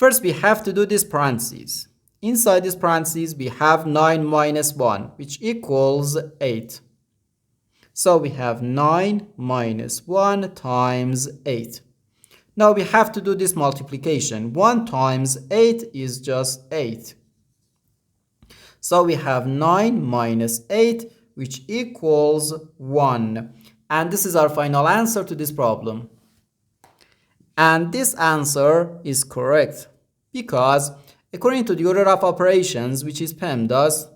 First, we have to do this parentheses. Inside this parentheses, we have 9 minus 1, which equals 8. So we have 9 minus 1 times 8. Now we have to do this multiplication. 1 times 8 is just 8. So we have 9 minus 8, which equals 1. And this is our final answer to this problem. And this answer is correct because according to the order of operations, which is PEMDAS,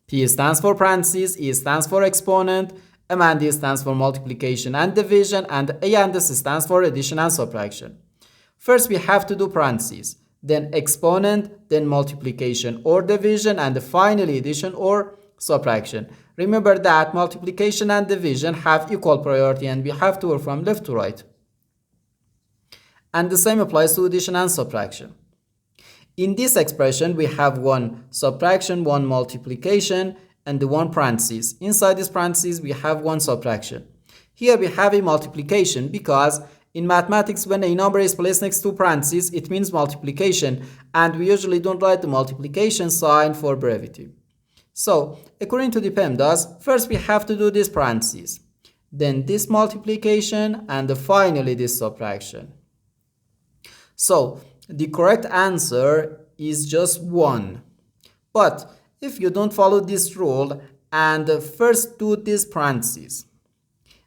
P stands for parentheses, E stands for exponent, M and D stands for multiplication and division, and A and S stands for addition and subtraction. First, we have to do parentheses, then exponent, then multiplication or division, and finally addition or subtraction. Remember that multiplication and division have equal priority and we have to work from left to right. And the same applies to addition and subtraction. In this expression, we have one subtraction, one multiplication, and the one parentheses. Inside this parentheses, we have one subtraction. Here we have a multiplication because in mathematics, when a number is placed next to parentheses, it means multiplication, and we usually don't write the multiplication sign for brevity. So, according to the PEMDAS, first we have to do this parentheses, then this multiplication, and finally this subtraction. So, the correct answer is just 1. But if you don't follow this rule and first do this parentheses,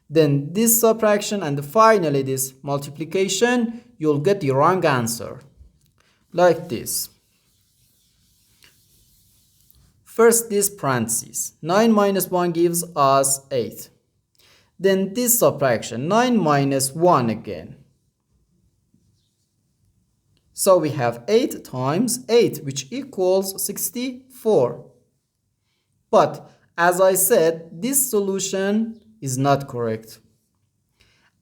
then this subtraction and finally this multiplication, you'll get the wrong answer. Like this. First this parentheses, 9 minus 1 gives us 8. Then this subtraction, 9 minus 1 again. So we have 8 times 8, which equals 64. But as I said, this solution is not correct.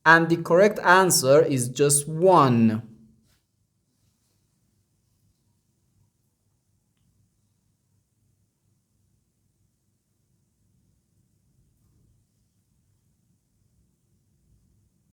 And the correct answer is just 1.